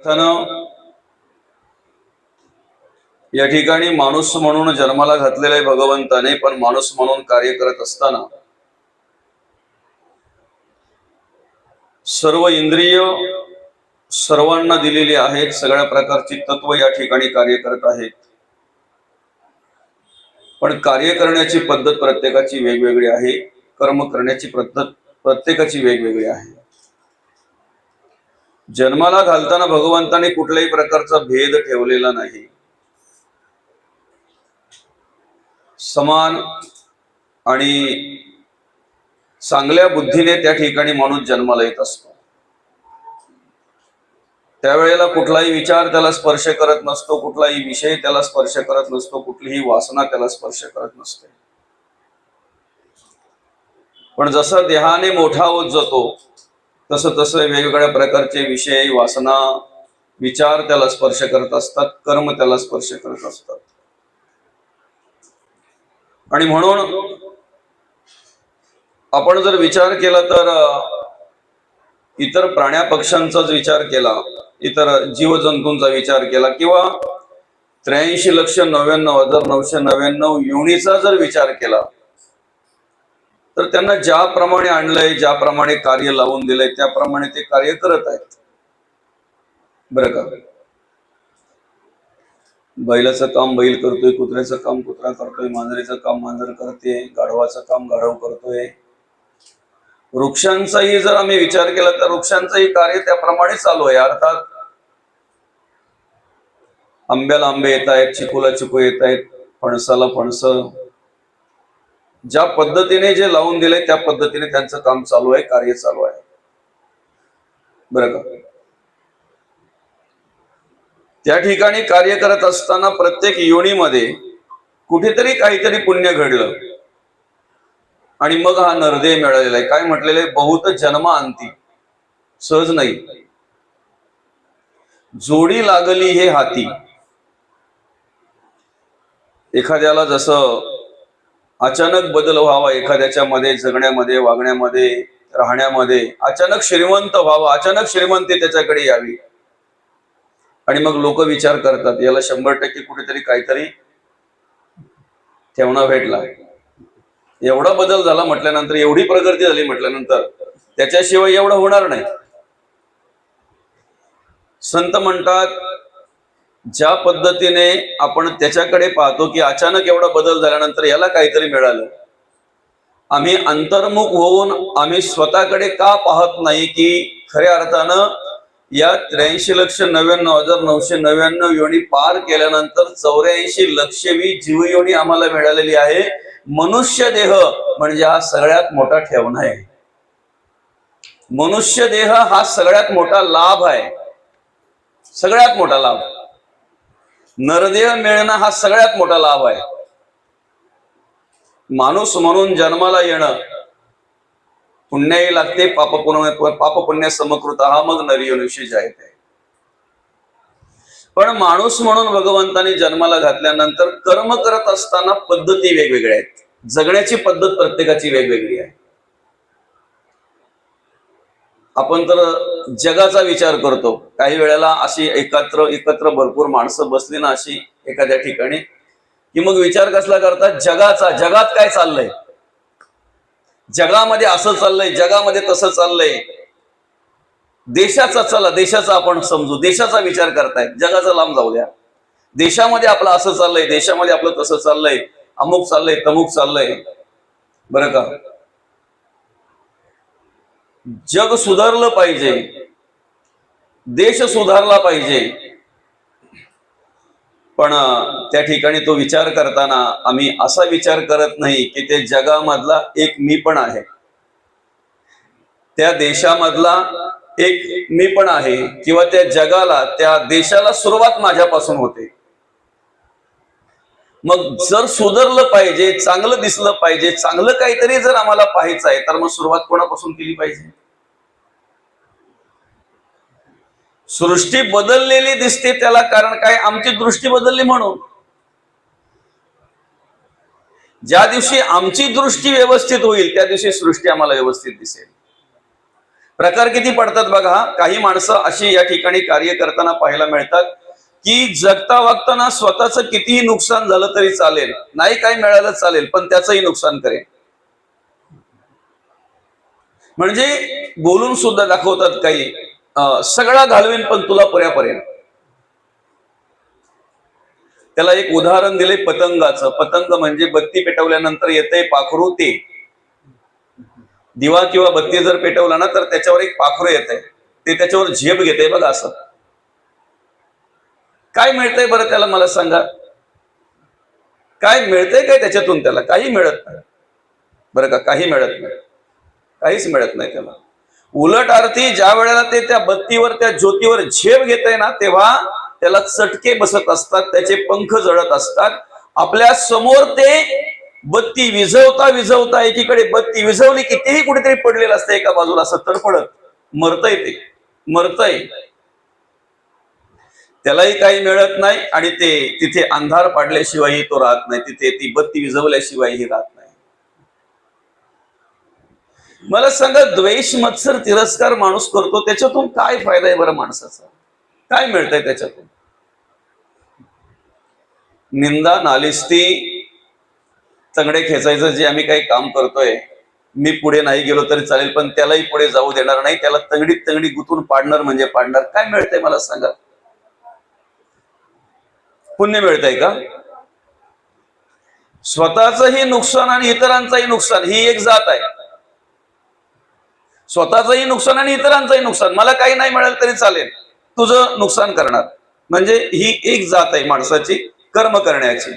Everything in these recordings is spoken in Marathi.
अर्थानं या ठिकाणी माणूस म्हणून जन्माला घातलेला आहे भगवंताने, पण माणूस म्हणून कार्य करत असताना सर्व इंद्रिय सर्वांना दिलेली आहेत, सगळ्या प्रकारची तत्व या ठिकाणी कार्य करत आहेत, पण कार्य करण्याची पद्धत प्रत्येकाची वेगवेगळी आहे, कर्म करण्याची पद्धत प्रत्येकाची वेगवेगळी आहे। जन्माला घालताना भगवंताने कुठल्याही प्रकारचा भेद ठेवलेला नाही, समान आणि चांगल्या बुद्धीने त्या ठिकाणी माणूस जन्माला येत असतो। त्यावेळेला कुठलाही विचार त्याला स्पर्श करत नसतो, कुठलाही विषय त्याला स्पर्श करत नसतो, कुठलीही वासना त्याला स्पर्श करत नसते। पण जसा देहाने मोठा होत जातो तसं तसं वेगवेगळ्या प्रकारचे विषय, वासना, विचार त्याला स्पर्श करत असतात, कर्म त्याला स्पर्श करत असतात। आणि म्हणून आपण जर विचार केला तर इतर प्राण्या पक्ष्यांचाच विचार केला, इतर जीवजंतूंचा विचार केला, किंवा 83,99,999 योनीचा जर विचार केला तर त्यांना ज्याप्रमाणे आणलंय, ज्याप्रमाणे कार्य लावून दिलंय त्याप्रमाणे ते कार्य करत आहेत, बरं का। बैलाचं काम बैल करतोय, कुत्र्याचं काम कुत्रा करतोय, मांजरीचं काम मांजर करते, गाढवाचं काम गाढव करतोय। वृक्षांचाही जर आम्ही विचार केला तर वृक्षांचंही कार्य त्याप्रमाणे चालू आहे। अर्थात आंब्याला आंबे येत आहेत, चिकूला चिकू येत आहेत, फणसाला फणस, ज्या पद्धतीने जे लावून दिले त्या पद्धतीने त्यांचं काम चालू आहे, कार्य चालू आहे, बरं का। त्या ठिकाणी कार्य करत असताना प्रत्येक योनीमध्ये कुठेतरी काहीतरी पुण्य घडलं आणि मग हा नरदेह मिळालेला आहे। काय म्हटलेलं आहे, बहुत जन्मांती, सहज नाही, जोडी लागली हे हाती। एखाद्याला जसं अचानक बदल व्हावा, एखाद्याच्या मध्ये जगण्यामध्ये, वागण्यामध्ये, राहण्यामध्ये अचानक श्रीमंत व्हावा, अचानक श्रीमंती त्याच्याकडे यावी, आणि मग लोक विचार करतात याला 100% कुठेतरी काहीतरी ठेवणा भेटला, एवढा बदल झाला म्हटल्यानंतर, एवढी प्रगती झाली म्हटल्यानंतर त्याच्याशिवाय एवढं होणार नाही। संत म्हणतात ज्या पद्धतीने आपण त्याच्याकडे पाहतो की अचानक एवढा बदल झाल्यानंतर याला काहीतरी मिळालं, आम्ही अंतर्मुख होऊन आम्ही स्वतःकडे का पाहत नाही की खऱ्या अर्थानं या 83,99,999 योनी पार केल्यानंतर 84,00,000वी जीवयोनी आम्हाला मिळालेली आहे। मनुष्य देह म्हणजे हा सगळ्यात मोठा ठेवणा आहे, मनुष्य देह हा सगळ्यात मोठा लाभ आहे, सगळ्यात मोठा लाभ। नरदेह मिळणं हा सगळ्यात मोठा लाभ आहे। माणूस म्हणून जन्माला येणं पुण्याही लागते, पाप पुण्य समकृत हा मग नरयोनिषी जायते। पण माणूस म्हणून भगवंताने जन्माला घातल्यानंतर कर्म करत असताना पद्धती वेगवेगळ्या आहेत, जगण्याची पद्धत प्रत्येकाची वेगवेगळी आहे। आपण तर जगाचा विचार करतो, काही वेळेला अशी एकत्र भरपूर माणसं बसली ना अशी एखाद्या ठिकाणी, की मग विचार कसला करतात जगाचा, जगात काय चाललंय, जगामध्ये असं चाललंय, जगामध्ये तसं चाललंय, देशाचा, चला देशाचा आपण समजू, देशाचा विचार करतायत, जगाचा लांब जाऊ द्या, देशामध्ये आपलं असं चाललंय, देशामध्ये आपलं तसं चाललंय, अमुक चाललंय, तमुक चाललंय, बरं का। जग सुधारलं पाहिजे, देश सुधारला पाहिजे, पण त्या ठिकाणी तो विचार करताना आम्ही असा विचार करत नाही की ते जगामधला एक मी पण आहे, त्या देशामधला एक मी पण आहे, किंवा त्या जगाला, त्या देशाला सुरुवात माझ्यापासून होते। मग जर सुधारलं पाहिजे, चांगलं दिसलं पाहिजे, चांगलं काहीतरी जर आम्हाला पाहायचं आहे तर मग सुरुवात कोणापासून केली पाहिजे? सृष्टी बदललेली दिसते त्याला कारण काय, आमची दृष्टी बदलली म्हणून। ज्या दिवशी आमची दृष्टी व्यवस्थित होईल त्या दिवशी सृष्टी आम्हाला व्यवस्थित दिसेल। प्रकार किती पडतात बघा. काही माणसं अशी या ठिकाणी कार्य करताना पाहायला मिळतात की जगता वागताना स्वतःचं कितीही नुकसान झालं तरी चालेल, नाही काही मिळालं चालेल, पण त्याचंही नुकसान करेल. म्हणजे बोलून सुद्धा दाखवतात काही, सगळा घालवेन पण तुला पर्यापर्यंत. त्याला एक उदाहरण दिले पतंगाचं. पतंग म्हणजे बत्ती पेटवल्यानंतर येते पाखरू, ते दिवा किंवा बत्ती जर पेटवला ना तर त्याच्यावर एक पाखरू येते, ते त्याच्यावर झेप घेते बघा. असं काय मिळतंय बरं त्याला, मला सांगा. काय मिळतंय काय त्याच्यातून? त्याला काही मिळत नाही बरं का, काही मिळत नाही, काहीच मिळत नाही त्याला. उलट अर्थी ज्या वेळेला ते त्या बत्तीवर, त्या ज्योतीवर झेप घेतय ना, तेव्हा त्याला चटके बसत असतात, त्याचे पंख जळत असतात. आपल्या समोर ते बत्ती विझवता विझवता, एकीकडे बत्ती विझवली की तेही कुठेतरी पडलेलं असतं एका बाजूला, असं तडफडत मरतय, ते मरतय. त्यालाही काही मिळत नाही आणि ते तिथे अंधार पाडल्याशिवायही तो राहत नाही, तिथे ती बत्ती विझवल्याशिवायही राहत नाही. मला सांगा, द्वेष मत्सर तिरस्कार माणूस करतो, त्याच्यातून काय फायदा आहे बरं माणसाचा? काय मिळतंय त्याच्यातून? निंदा नालिस्ती, तंगडे खेचायचं जे आम्ही काही काम करतोय, मी पुढे नाही गेलो तरी चालेल पण त्यालाही पुढे जाऊ देणार नाही, त्याला तंगडीत तंगडी गुंतून पाडणार म्हणजे पाडणार. काय मिळतंय मला सांगा? पुण्य मिळतंय का? स्वतःचंही नुकसान आणि इतरांचंही नुकसान, ही एक जात आहे. स्वतःचंही नुकसान आणि इतरांचंही नुकसान. मला काही नाही मिळालं तरी चालेल, तुझं नुकसान करणार, म्हणजे ही एक जात आहे माणसाची कर्म करण्याची.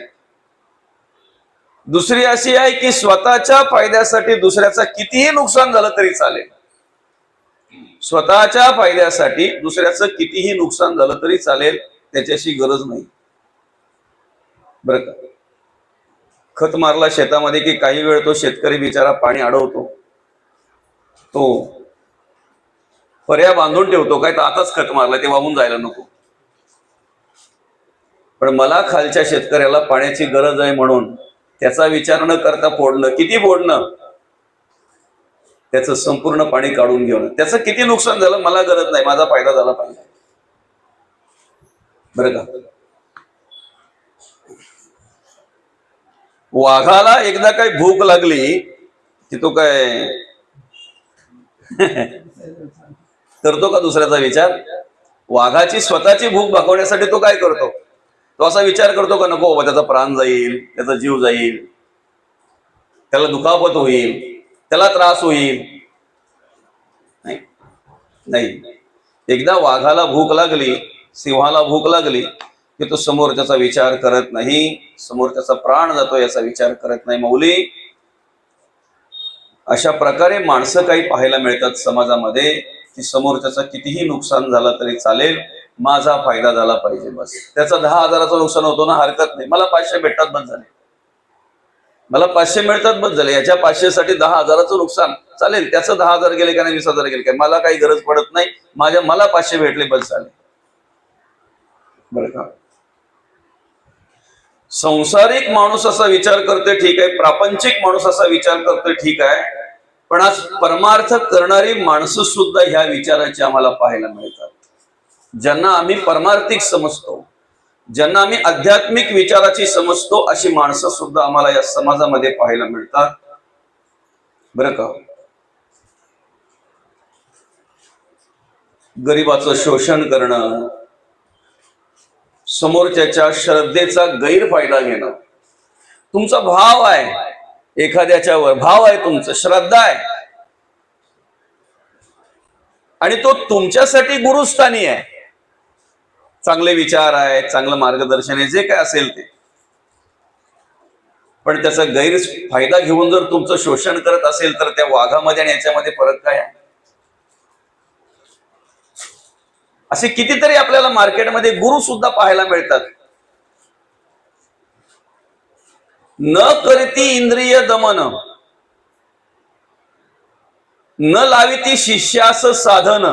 दुसरी अशी आहे की स्वतःच्या फायद्यासाठी दुसऱ्याचं कितीही नुकसान झालं तरी चालेल. स्वतःच्या फायद्यासाठी दुसऱ्याचं कितीही नुकसान झालं तरी चालेल, त्याच्याशी गरज नाही बरं का. खत मारला शेतामध्ये की काही वेळ तो शेतकरी बिचारा पाणी अडवतो, तो पर्या बांधून ठेवतो, काय तर आताच खत मारला ते वाहून जायला नको. पण मला खालच्या शेतकऱ्याला पाण्याची गरज आहे म्हणून त्याचा विचार न करता फोडणं, किती फोडणं, त्याचं संपूर्ण पाणी काढून घेणं. त्याचं किती नुकसान झालं मला गरज नाही, माझा फायदा झाला पाहिजे बरं का. वाघाला एकदा काही भूक लागली की तो काय करतो का दुसऱ्याचा विचार? वाघाची स्वतःची भूक भागवण्यासाठी तो काय करतो? तो असा विचार करतो का नको बाबा त्याचा प्राण जाईल, त्याचा जीव जाईल, त्याला दुखापत होईल, त्याला त्रास होईल? नाही नाही. एकदा वाघाला भूक लागली, सिंहाला भूक लागली की तो समोर त्याचा विचार करत नाही, समोर त्याचा प्राण जातो याचा विचार करत नाही. मौली, अशा प्रकारे माणसं काही पाहायला मिळतात समाजामध्ये की समोर त्याचं कितीही नुकसान झालं तरी चालेल, माझा फायदा झाला पाहिजे बस. त्याचा 10,000चं नुकसान होतो ना, हरकत नाही, मला 500 भेटतात बस झाले, मला 500 मिळतात बस झाले. याच्या 500 साठी 10,000चं नुकसान चालेल, त्याचं 10,000 गेले का नाही 20,000 गेले काय, मला काही गरज पडत नाही, मला 500 भेटले बस झाले बरं का. संसारिक माणूस असा विचार करतोय ठीक आहे, प्रापंचिक माणूस असा विचार करतोय ठीक आहे, पण आज परमार्थ करणारी माणसं सुद्धा ह्या विचाराची आम्हाला पाहायला मिळतात. ज्यांना आम्ही परमार्थिक समजतो, ज्यांना आम्ही आध्यात्मिक विचाराची समजतो, अशी माणसं सुद्धा आम्हाला या समाजामध्ये पाहायला मिळतात बरं का. गरिबाचं शोषण करणं, समोरच्याच्या श्रद्धेचा गैरफायदा घेणं. तुमचा भाव आहे एखाद्याच्या वर, भाव आहे तुमचं, श्रद्धा आहे, आणि तो तुमच्यासाठी गुरुस्थानी आहे, चांगले विचार आहे, चांगलं मार्गदर्शन आहे, जे काय असेल ते, पण त्याचा गैरफायदा घेऊन जर तुमचं शोषण करत असेल तर त्या वाघामध्ये आणि याच्यामध्ये फरक काय आहे? असे कितीतरी आपल्याला मार्केटमध्ये गुरु सुद्धा पाहायला मिळतात. न करीती इंद्रिय दमन, न लाविती शिष्यास साधन,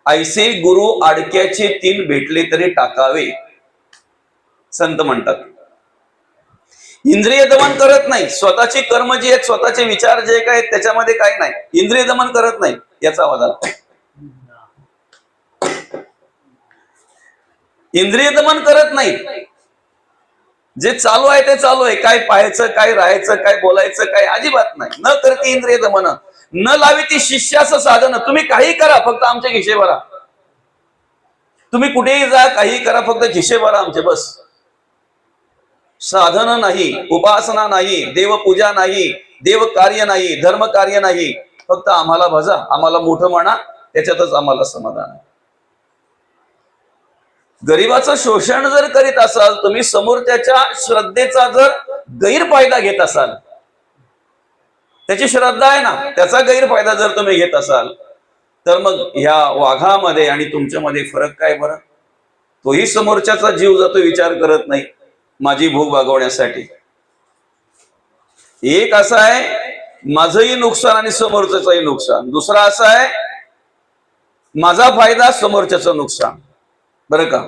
ऐसे गुरु आडक्याचे 3 भेटले तरी टाकावे, संत म्हणतात. इंद्रिय दमन करत नाही, स्वतःची कर्म जी आहेत, स्वतःचे विचार जे काय आहेत त्याच्यामध्ये काही नाही, इंद्रिय दमन करत नाही, याचा आवाज आला. इंद्रिय दमन करत नाही, जे चालू आहे ते चालू आहे, काय पाहायचं, काय राहायचं, काय बोलायचं, काय अजिबात नाही. न करते इंद्रिय दमन, न लावी ती शिष्याचं साधन. तुम्ही काही करा, फक्त आमच्या खिशे भरा. तुम्ही कुठेही जा, काही करा, फक्त खिशे भरा आमचे, बस. साधन नाही, उपासना नाही, देवपूजा नाही, देव कार्य नाही, धर्म कार्य नाही, फक्त आम्हाला भजा, आम्हाला मोठं म्हणा, त्याच्यातच आम्हाला समाधान आहे. गरिबाचं शोषण जर करीत असाल तुम्ही, समोरच्याच्या श्रद्धेचा जर गैरफायदा घेत असाल, त्याची श्रद्धा आहे ना, त्याचा गैरफायदा जर तुम्ही घेत असाल, तर मग ह्या वाघामध्ये आणि तुमच्यामध्ये फरक काय बरं? तोही समोरच्याचा जीव जातो विचार करत नाही माझी भूक भागवण्यासाठी. एक असा आहे माझंही नुकसान आणि समोरच्याचंही नुकसान, दुसरा असा आहे माझा फायदा समोरच्याचं नुकसान, बरं का?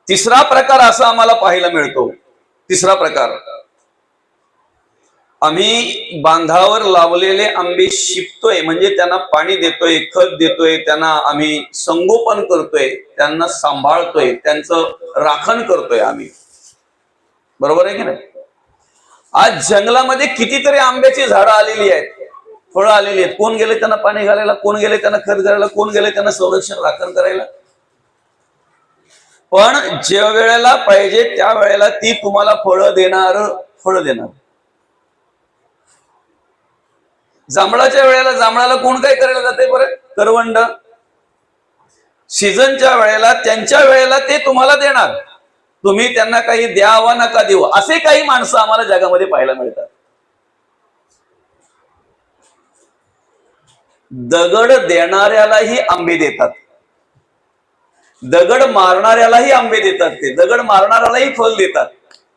तिसरा प्रकार असा आम्हाला पाहायला मिळतो. तिसरा प्रकार, आम्ही बांधावर लावलेले आंबे शिपतोय, म्हणजे त्यांना पाणी देतोय, खत देतोय, त्यांना आम्ही संगोपन करतोय, त्यांना सांभाळतोय, त्यांचं राखण करतोय आम्ही, बरोबर आहे की नाही? आज जंगलामध्ये कितीतरी आंब्याची झाडं आलेली आहेत, फळं आलेली आहेत. कोण गेले त्यांना पाणी घालायला? कोण गेले त्यांना खत घालायला? कोण गेले त्यांना संरक्षण राखण करायला? पण ज्या वेळेला पाहिजे त्या वेळेला ती तुम्हाला फळं देणार. जांभळाच्या वेळेला जांभळाला कोण काय करायला जाते बरं? करवंड. सीझनच्या वेळेला त्यांच्या वेळेला ते तुम्हाला देणार, तुम्ही त्यांना काही द्यावा नका देऊ. असे काही माणसं आम्हाला जगामध्ये पाहायला मिळतात. दगड देणाऱ्यालाही आंबे देतात, दगड मारणाऱ्यालाही आंबे देतात, ते दगड मारणाऱ्यालाही फल देतात.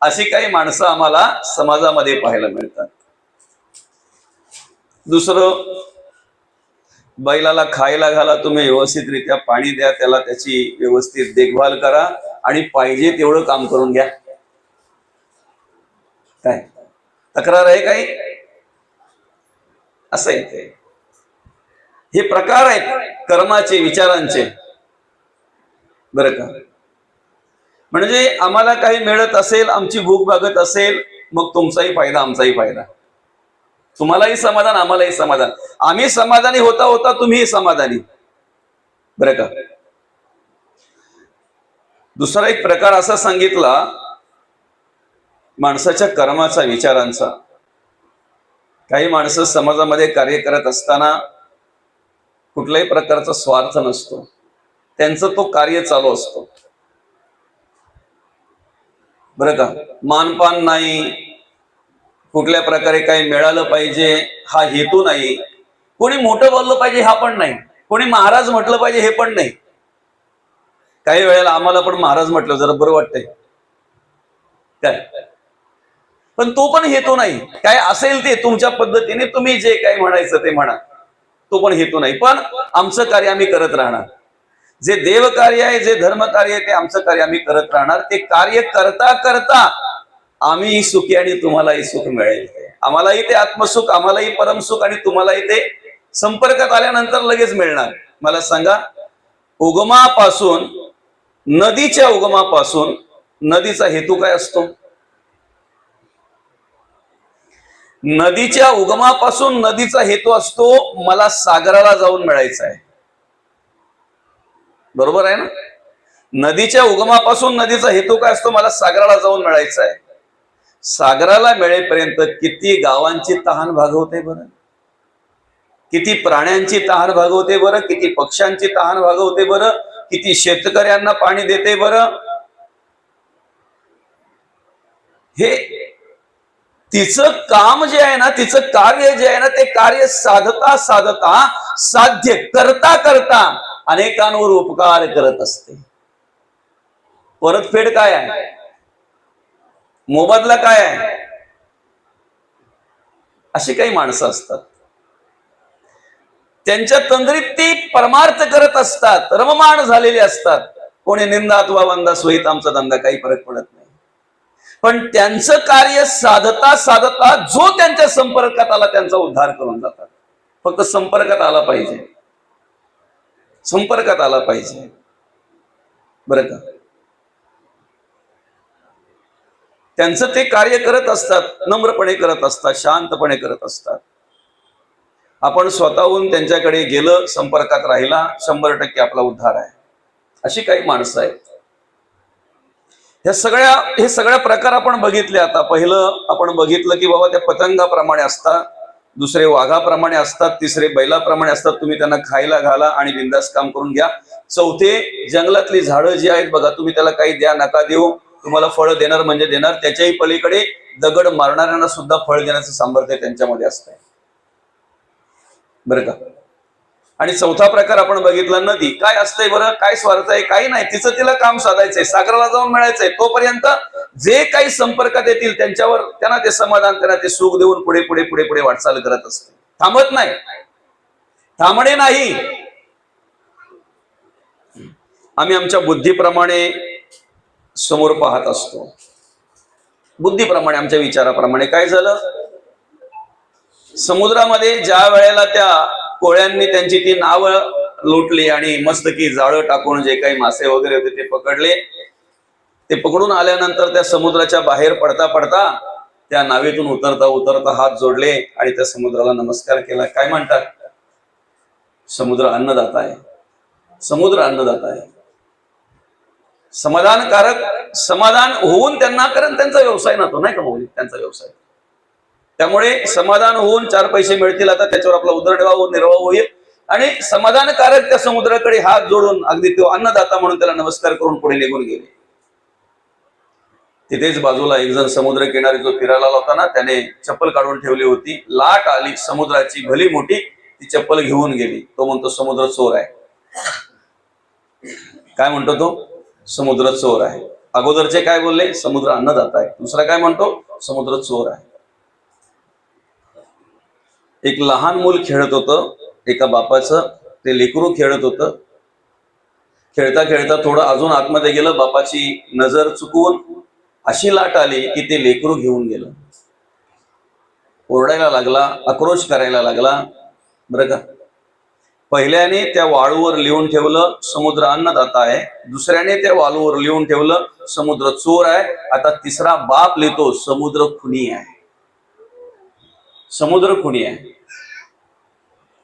अशी काही माणसं आम्हाला समाजामध्ये पाहायला मिळतात. दुसरं, बैलाला खायला घाला तुम्ही, व्यवस्थितरित्या पाणी द्या, त्याला त्याची व्यवस्थित देखभाल करा आणि पाहिजे तेवढं काम करून घ्या. काय तक्रार आहे काही? असं आहे. हे प्रकार आहेत कर्माचे, विचारांचे, बरं का? म्हणजे आम्हाला काही मिळत असेल, आमची भूक भागत असेल, मग तुमचाही फायदा आमचाही फायदा, तुम्हालाही समाधान आम्हालाही समाधान, आम्ही समाधानी होता होता तुम्ही समाधानी, बरं का? दुसरा एक प्रकार असा सांगितला माणसाच्या कर्माचा, विचारांचा. काही माणसं समाजामध्ये कार्य करत असताना कुठल्याही प्रकारचा स्वार्थ नसतो, त्यांचं तो कार्य चालू असतो, बरं का? मानपान नाही, कुठल्या प्रकारे काही मिळालं पाहिजे हा हेतू नाही, कोणी मोठं बोललं पाहिजे हा पण नाही, कोणी महाराज म्हटलं पाहिजे हे पण नाही. काही वेळेला आम्हाला पण महाराज म्हटलं जरा बरं वाटतंय काय, पण तो पण हेतू नाही. काय असेल ते तुमच्या पद्धतीने तुम्ही जे काय म्हणायचं ते म्हणा, तो पण हेतू नाही. पण आमचं कार्य आम्ही करत राहणार, जे देव कार्य आहे, जे धर्म कार्य आहे, ते आमचं कार्य आम्ही करत राहणार. ते कार्य करता करता आम्ही सुखी आणि तुम्हालाही सुख मिळेल. आम्हालाही ते आत्मसुख, आम्हालाही परमसुख आणि तुम्हालाही ते संपर्कात आल्यानंतर लगेच मिळणार. मला सांगा, उगमापासून, नदीच्या उगमापासून नदीचा हेतू काय असतो? नदीच्या उगमापासून नदीचा हेतू असतो मला सागराला जाऊन मिळायचं आहे, बरोबर आहे ना? नदीच्या उगमापासून नदीचा हेतू काय असतो? मला सागराला जाऊन मिळायचं आहे. सागराला मिळेपर्यंत किती गावांची तहान भागवते बरं, किती प्राण्यांची तहान भागवते बरं, किती पक्ष्यांची तहान भागवते बरं, किती शेतकऱ्यांना पाणी देते बरं. हे तिचं काम जे आहे ना, तिचं कार्य जे आहे ना, ते कार्य साधता साधता, साध्य करता करता अनेकांवर उपकार करत असते. परतफेड काय आहे? मोबदला काय आहे? अशी काही माणसं असतात, त्यांच्या तंद्रीत ती परमार्थ करत असतात, रममाण झालेले असतात. कोणी निंदात वा वंदा सोयीत आमचा धंदा, काही फरक पडत नाही. पण त्यांचं कार्य साधता साधता जो त्यांच्या संपर्कात आला त्यांचा उद्धार करून जातात. फक्त संपर्कात आला पाहिजे, संपर्कात आला पाहिजे, बरं का. त्यांचं ते कार्य करत असतात, नम्रपणे करत असतात, शांतपणे करत असतात. आपण स्वतःहून त्यांच्याकडे गेलं, संपर्कात राहिला, 100% आपला उद्धार आहे. अशी काही माणसं आहेत. हे सगळ्या प्रकार आपण बघितले. आता पहिलं आपण बघितलं की बाबा त्या पतंगाप्रमाणे असतात, दुसरे वाघाप्रमाणे असतात, तिसरे बैलाप्रमाणे असतात. तुम्ही त्यांना खायला घाला आणि बिंदास काम करून घ्या. चौथे जंगलातली झाडं जी आहेत बघा, तुम्ही त्याला काही द्या नका देऊ, तुम्हाला फळ देणार म्हणजे देणार. त्याच्याही पलीकडे दगड मारणाऱ्यांना सुद्धा फळ देण्याचं सामर्थ्य त्यांच्यामध्ये असतंय, बरं का. आणि चौथा प्रकार आपण बघितला नदी. काय असतंय बरं, काय स्वार्थ आहे, काही नाही, तिचं तिला काम साधायचंय, सागराला जाऊन मिळायचंय. तोपर्यंत जे काही संपर्कात येतील त्यांच्यावर त्यांना ते समाधान, त्यांना ते सुख देऊन पुढे पुढे पुढे पुढे वाटचाल करत असते, थांबत नाही, थांबणे नाही. आम्ही आमच्या बुद्धीप्रमाणे समोर पाहत असतो, बुद्धीप्रमाणे, आमच्या विचाराप्रमाणे. काय झालं, समुद्रामध्ये ज्या वेळेला त्या कोळ्यांनी त्यांची ती नाव लुटली आणि मस्तकी जाळं टाकून जे काही मासे वगैरे होते ते पकडले, ते पकडून आल्यानंतर त्या समुद्राच्या बाहेर पडता पडता त्या नावेतून उतरता उतरता हात जोडले आणि त्या समुद्राला नमस्कार केला. काय म्हणतात, समुद्र अन्नदाता आहे, समुद्र अन्नदाता आहे. समाधानकारक समाधान होऊन त्यांना, कारण त्यांचा व्यवसाय ना तो, नाही का माऊली, त्यांचा व्यवसाय. त्यामुळे समाधान होऊन 4 पैसे मिळतील, आता त्याच्यावर आपला उदरनिर्वाह निर्वाह होईल. आणि समाधानकारक त्या समुद्राकडे हात जोडून अगदी तो अन्नदाता म्हणून त्याला नमस्कार करून पुढे निघून गेले. तिथेच बाजूला एक जण समुद्र किनारी जो फिरायला होता ना, त्याने चप्पल काढून ठेवली होती. लाट आली समुद्राची भली मोठी, ती चप्पल घेऊन गेली. तो म्हणतो समुद्र चोर आहे. काय म्हणतो तो, समुद्र चोर आहे. अगोदरचे काय बोलले, समुद्र अन्नदाता आहे. दुसरा काय म्हणतो, समुद्र चोर आहे. एक लहान मूल खेळत होतं, एका बापाचं ते लेकरू खेळत होतं. खेळता खेळता थोडं अजून आतमध्ये गेलं, बापाची नजर चुकवून अशी लाट आली की ते लेकरू घेऊन गेलं. ओरडायला लागला, आक्रोश करायला लागला, बरं का. पहिल्याने त्या वाळूवर लिहून ठेवलं समुद्र अन्नदाता आहे, दुसऱ्याने त्या वाळूवर लिहून ठेवलं समुद्र चोर आहे, आता तिसरा बाप लिहितो समुद्र खुनी आहे. समुद्र खुनी आहे.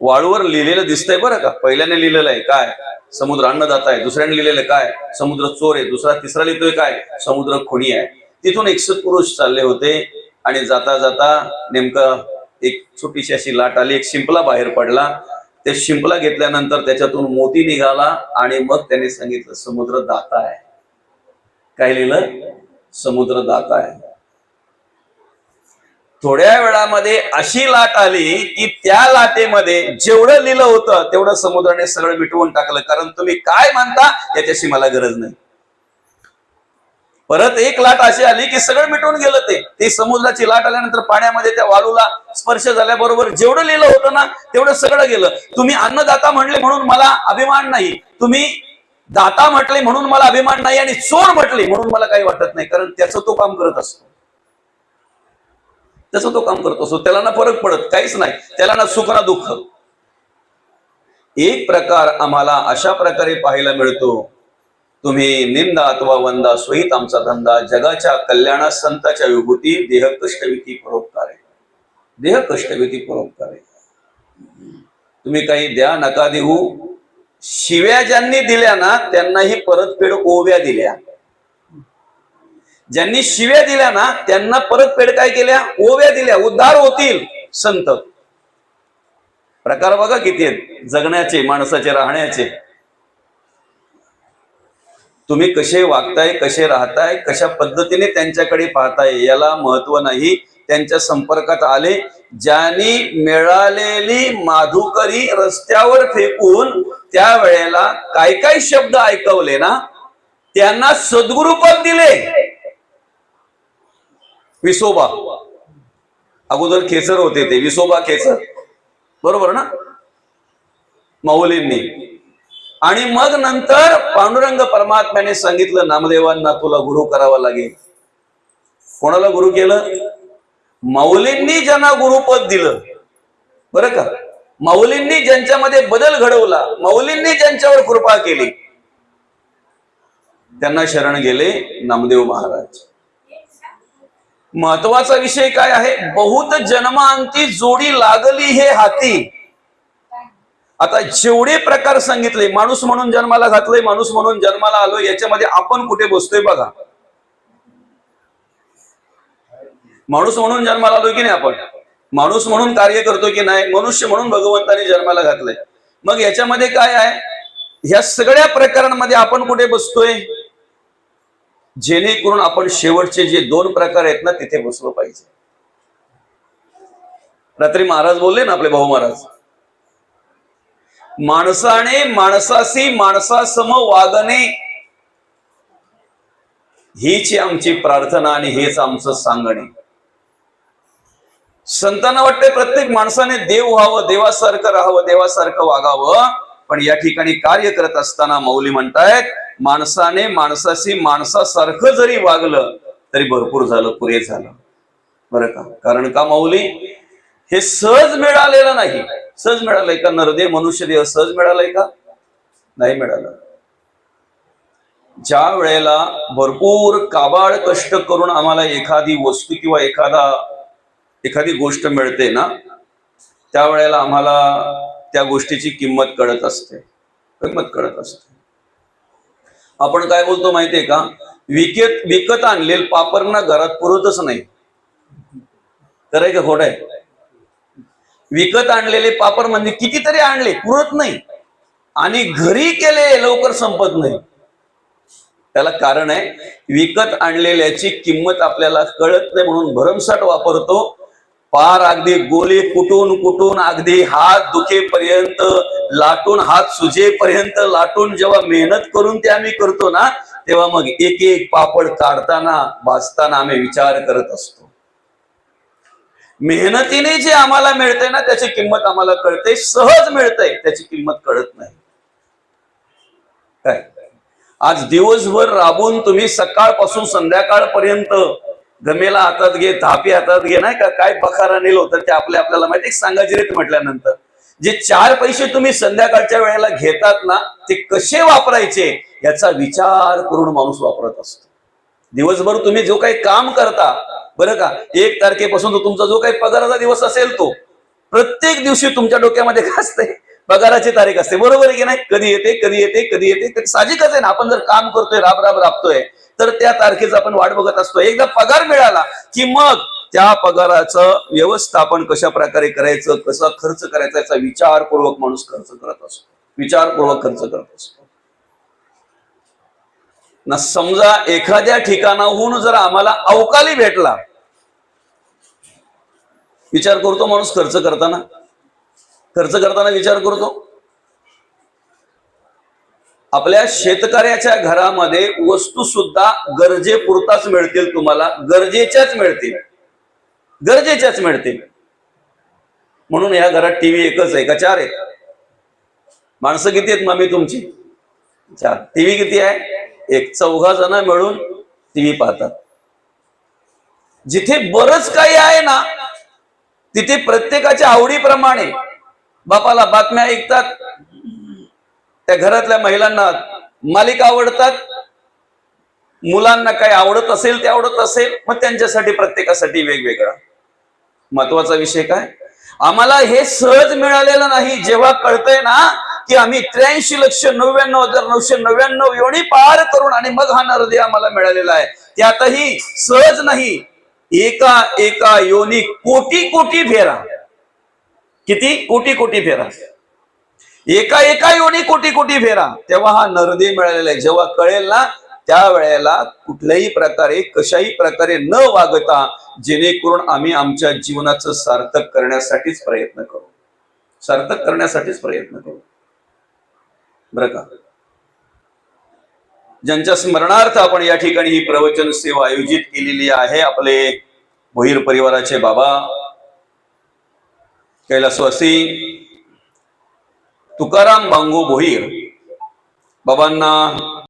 वाळूवर लिहिलेलं दिसतंय बरं का. पहिल्याने लिहिलेलं आहे काय, समुद्र अन्नदाता आहे. दुसऱ्याने लिहिलेलं काय, समुद्र चोर आहे. तिसरा लिहितोय काय, समुद्र खुनी आहे. तिथून एक सत्पुरुष चालले होते आणि जाता जाता नेमकं एक छोटीशी अशी लाट आली, एक शिंपला बाहेर पडला. ते शिंपला घेतल्यानंतर त्याच्यातून मोती निघाला आणि मग त्याने सांगितलं समुद्र दाता आहे. काय लिहिलं, समुद्र दाता आहे. थोड्या वेळामध्ये अशी लाट आली की त्या लाटेमध्ये जेवढं लिहिलं होतं तेवढं समुद्राने सगळं मिटवून टाकलं. कारण तुम्ही काय मानता याच्याशी मला गरज नाही. परत एक लाट अशी आली की सगळं मिटून गेलं. ते समुद्राची लाट आल्यानंतर पाण्यामध्ये त्या वाळूला स्पर्श झाल्याबरोबर जेवढं लिहिलं होतं ना तेवढं सगळं गेलं. तुम्ही अन्नदाता म्हणले म्हणून मला अभिमान नाही, तुम्ही दाता म्हटले म्हणून मला अभिमान नाही, आणि चोर म्हटले म्हणून मला काही वाटत नाही. कारण त्याचं तो काम करत असतो, त्याचं तो काम करत असतो. त्याला ना फरक पडत, काहीच नाही, त्याला ना सुख ना दुःख. एक प्रकार आम्हाला अशा प्रकारे पाहायला मिळतो, तुम्ही निंदा अथवा वंदा स्वहित आमचा धंदा, जगाच्या कल्याणास संताच्या विभूती, देह कष्टविती परोपकार आहे. देह कष्टविती परोपकार आहे. तुम्ही काही द्या नका देऊ. शिव्या ज्यांनी दिल्या ना त्यांनाही परतफेड ओव्या दिल्या. ज्यांनी शिव्या दिल्या ना त्यांना परतफेड काय केल्या, ओव्या दिल्या. उद्धार होतील संत. प्रकार बघा किती आहेत जगण्याचे, माणसाचे, राहण्याचे. तुम्ही कसे वागताय, कसे राहताय, कशा पद्धतीने त्यांच्याकडे पाहताय याला महत्व नाही. त्यांच्या संपर्कात आले, ज्यांनी मिळालेली माधुकरी रस्त्यावर फेकून त्या वेळेला काय काय शब्द ऐकवले ना त्यांना सद्गुरुपद दिले. विसोबा अगोदर खेचर होते, ते विसोबा खेचर, बरोबर ना, माऊलींनी. आणि मग नंतर पांडुरंग परमात्म्याने सांगितलं नामदेवांना तुला गुरु करावा लागेल. कोणाला गुरु केलं? माऊलींनी ज्यांना गुरुपद दिलं, बरं का, माऊलींनी ज्यांच्यामध्ये बदल घडवला, माऊलींनी ज्यांच्यावर कृपा केली, त्यांना शरण गेले नामदेव महाराज. महत्वाचा विषय काय आहे? बहुत जन्मांती जोडी लागली हे हाती. आता जेवढे प्रकार सांगितले, माणूस म्हणून जन्माला घातलंय, माणूस म्हणून जन्माला आलोय, याच्यामध्ये आपण कुठे बसतोय बघा. माणूस म्हणून जन्माला आलोय की नाही आपण? माणूस म्हणून कार्य करतोय की नाही? मनुष्य म्हणून भगवंताने जन्माला घातलंय. मग याच्यामध्ये काय आहे? ह्या सगळ्या प्रकारांमध्ये आपण कुठे बसतोय? जेणेकरून आपण शेवटचे जे 2 प्रकार आहेत ना, तिथे बसलो पाहिजे. रात्री महाराज बोलले ना, आपले भाऊ महाराज, माणसाने माणसाशी माणसासम वागणे, हीच आमची प्रार्थना आणि हेच आमचं सांगणे. संतांना वाटते प्रत्येक माणसाने देव व्हावं, देवासारखं राहावं, देवासारखं वागावं. पण या ठिकाणी कार्य करत असताना माऊली म्हणतायत, माणसाने माणसाशी माणसासारखं जरी वागलं तरी भरपूर झालं, पुरे झालं, बरं का. कारण का माऊली? हे सहज मिळालेलं नाही. सहज मिळालंय का? नरदेह मनुष्य देह सहज मिळालाय का? नाही मिळालं. ज्या वेळेला भरपूर काबाड कष्ट करून आम्हाला एखादी वस्तू किंवा एखादी गोष्ट मिळते ना, त्यावेळेला आम्हाला त्या गोष्टीची किंमत कळत असते, किंमत कळत असते. आपण काय बोलतो माहितीये का? विकत आणलेलं पापरना घरात पुरतच नाही. तर आहे का खोट आहे? विकत आणलेले पापर म्हणजे कितीतरी आणले, पुरत नाही. आणि घरी केले लवकर संपत नाही. त्याला कारण आहे, विकत आणलेल्याची किंमत आपल्याला कळत नाही म्हणून भरमसाठ वापरतो. पार अगदी गोले कुटून अगदी हात दुखेपर्यंत लाटून, हात सुजेपर्यंत लाटून जेव्हा मेहनत करून ते आम्ही करतो ना, तेव्हा मग एक एक पापड काढताना भाजताना आम्ही विचार करत असतो. मेहनतीने जे आम्हाला मिळते ना, त्याची किंमत आम्हाला कळते. सहज मिळते, त्याची किंमत कळत नाही. काय आज दिवसभर राबून तुम्ही सकाळपासून संध्याकाळपर्यंत गमेला हातात घे, थापी हातात घे, नाही का, काय बखारा नेलं होतं ते आपल्याला माहिती. सांगायचे रे म्हटल्यानंतर जे 4 पैसे तुम्ही संध्याकाळच्या वेळेला घेतात ना, ते कसे वापरायचे याचा विचार करून माणूस वापरत असतो. दिवसभर तुम्ही जो काही काम करता, बरं का, 1 तारखेपासून तो तुमचा जो काही पगाराचा दिवस असेल, तो प्रत्येक दिवशी तुमच्या डोक्यामध्ये काय असते? पगाराची तारीख असते, बरोबर आहे की नाही? कधी येते, कधी येते, कधी येते. साहजिकच आहे ना, आपण जर काम करतोय, राबतोय, तर त्या तारखेचा आपण वाट बघत असतो. एकदा पगार मिळाला की मग त्या पगाराचं व्यवस्थापन कशा प्रकारे करायचं, कसा खर्च करायचा, याचा विचारपूर्वक माणूस खर्च करत असतो. विचारपूर्वक खर्च करत असतो ना. समजा एखाद्या ठिकाणाहून जर आम्हाला अवकाळी भेटला, विचार करतो माणूस खर्च करताना विचार करतो. आपल्या शेतकऱ्याच्या घरामध्ये वस्तू सुद्धा गरजेपुरताच मिळतील, तुम्हाला गरजेच्याच मिळतील. म्हणून या घरात टीव्ही एकच आहे का 4 आहे? माणसं किती आहेत मामी तुमची? 4. टीव्ही किती आहे? 1. 4 जण मिळून टीव्ही पाहतात. जिथे बरंच काही आहे ना, तिथे प्रत्येकाच्या आवडीप्रमाणे बापाला बातम्या ऐकतात, त्या घरातल्या महिलांना मालिका आवडतात, मुलांना काय आवडत असेल ते आवडत असेल, मग त्यांच्यासाठी प्रत्येकासाठी वेगवेगळा. महत्वाचा विषय काय? आम्हाला हे सहज मिळालेलं नाही. जेव्हा कळतंय ना की आम्ही 83,99,999 योनी पार करून आणि मग हा नरदेह आम्हाला मिळालेला आहे, त्यातही सहज नाही, एका योनी कोटी फेरा. किती? कोटी फेरा. एका योनी कोटी फेरा. तेव्हा हा नरदेह मिळालेला आहे. जेव्हा कळेल ना, त्या वेळेला कुठल्याही प्रकारे, कशाही प्रकारे न वागता, जेणेकरून आम्ही आमच्या जीवनाचं सार्थक करण्यासाठीच प्रयत्न करू. बरं का. ज्यांच्या स्मरणार्थ आपण या ठिकाणी ही प्रवचन सेवा आयोजित केलेली आहे, आपले भोईर परिवाराचे बाबा कैलासवासी तुकाराम बांगो भोईर बाबांना